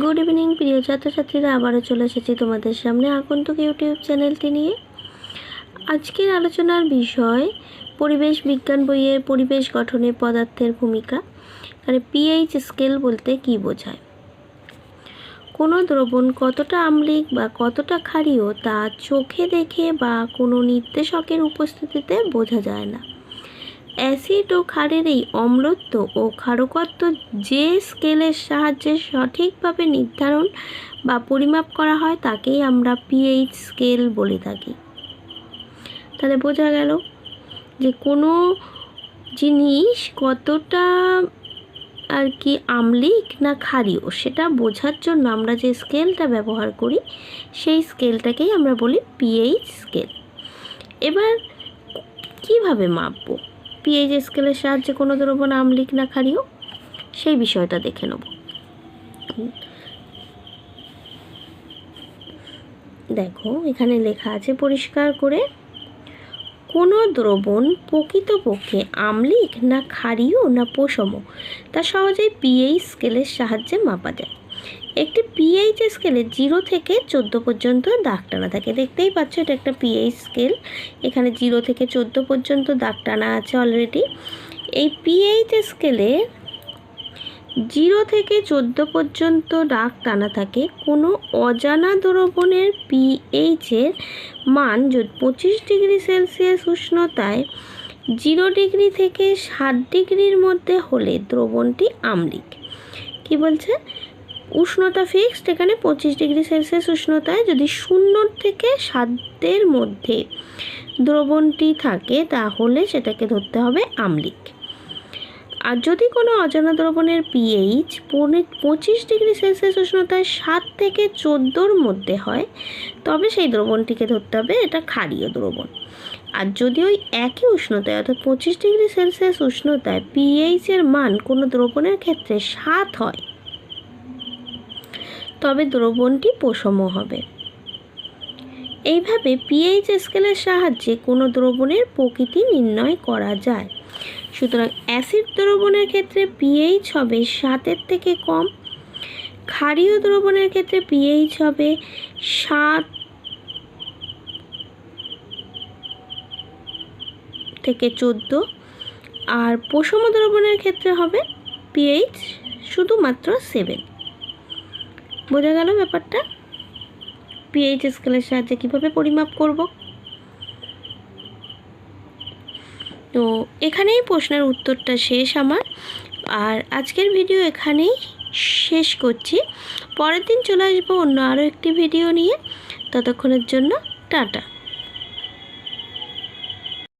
Good evening প্রিয় ছাত্রছাত্রীরা, আবারও চলে এসেছি তোমাদের সামনে আগন্তুক ইউটিউব চ্যানেলটি নিয়ে। আজকের আলোচনার বিষয় পরিবেশ বিজ্ঞান বইয়ের পরিবেশ গঠনে পদার্থের ভূমিকা। মানে পিএইচ স্কেল বলতে কী বোঝায়? কোনো দ্রবণ কতটা আম্লিক বা কতটা ক্ষারীয় তা চোখে দেখে বা কোনো নির্দেশকের উপস্থিতিতে বোঝা যায় না। অ্যাসিড ও ক্ষারের এই অম্লত্ব ও ক্ষারকত্ব যে স্কেলের সাহায্যে সঠিকভাবে নির্ধারণ বা পরিমাপ করা হয় তাকেই আমরা পিএইচ স্কেল বলে থাকি। তাহলে বোঝা গেল যে কোনো জিনিস কতটা আম্লিক না ক্ষারীয় সেটা বোঝার জন্য আমরা যে স্কেলটা ব্যবহার করি সেই স্কেলটাকেই আমরা বলি পিএইচ স্কেল। এবার কিভাবে মাপবো পিএইচ স্কেলের সাহায্যে কোনো দ্রবণ আম্লিক না ক্ষারীয়, সেই বিষয়টা দেখে নেব। দেখো এখানে লেখা আছে পরিষ্কার করে, কোনো দ্রবণ প্রকৃতপক্ষে আম্লিক না ক্ষারীয় না প্রশম তা সহজেই পিএইচ স্কেলের সাহায্যে মাপা যায়। একটি পিএইচ স্কেলে 0 থেকে 14 পর্যন্ত দাগ টানা থাকে। দেখতেই পাচ্ছ এটা একটা পিএইচ স্কেল, এখানে 0 থেকে 14 পর্যন্ত দাগ টানা আছে অলরেডি। এই পিএইচ স্কেলে 0 থেকে 14 পর্যন্ত দাগ টানা থাকে কোনো অজানা দ্রবণের পিএইচের মান যদি 25 ডিগ্রি সেলসিয়াস উষ্ণতায় 0 ডিগ্রি থেকে 7 ডিগ্রির মধ্যে হলে দ্রবণটি আম্লিক। কি বলছে? উষ্ণতা ফিক্সড, এখানে 25 ডিগ্রি সেলসিয়াস উষ্ণতায় যদি 0 থেকে 7 মধ্যে দ্রবণটি থাকে তাহলে সেটাকে ধরতে হবে আম্লিক। আর যদি কোনো অজানা দ্রবণের পিএইচ 25 ডিগ্রি সেলসিয়াস উষ্ণতায় 7 থেকে 14 মধ্যে হয় তবে সেই দ্রবণটিকে ধরতে হবে এটা ক্ষারীয় দ্রবণ। আর যদি ওই একই উষ্ণতায় অর্থাৎ 25 ডিগ্রি সেলসিয়াস উষ্ণতায় পিএইচের মান কোনো দ্রবণের ক্ষেত্রে 7 হয় তবে দ্রবণটি প্রশম হবে। এইভাবে পিএইচ স্কেলের সাহায্যে কোনো দ্রবণের প্রকৃতি নির্ণয় করা যায়। সুতরাং অ্যাসিড দ্রবণের ক্ষেত্রে পিএইচ হবে 7 থেকে কম, ক্ষারীয় দ্রবণের ক্ষেত্রে পিএইচ হবে 7 থেকে 14, আর প্রশম দ্রবণের ক্ষেত্রে হবে পিএইচ শুধুমাত্র 7। বোঝা গেল ব্যাপারটা? পিএইচ স্কেলের সাহায্যে কীভাবে পরিমাপ করব। তো এখানেই প্রশ্নের উত্তরটা শেষ আমার, আর আজকের ভিডিও এখানেই শেষ করছি। পরের দিন চলে আসবো অন্য আরও একটি ভিডিও নিয়ে। ততক্ষণের জন্য টাটা।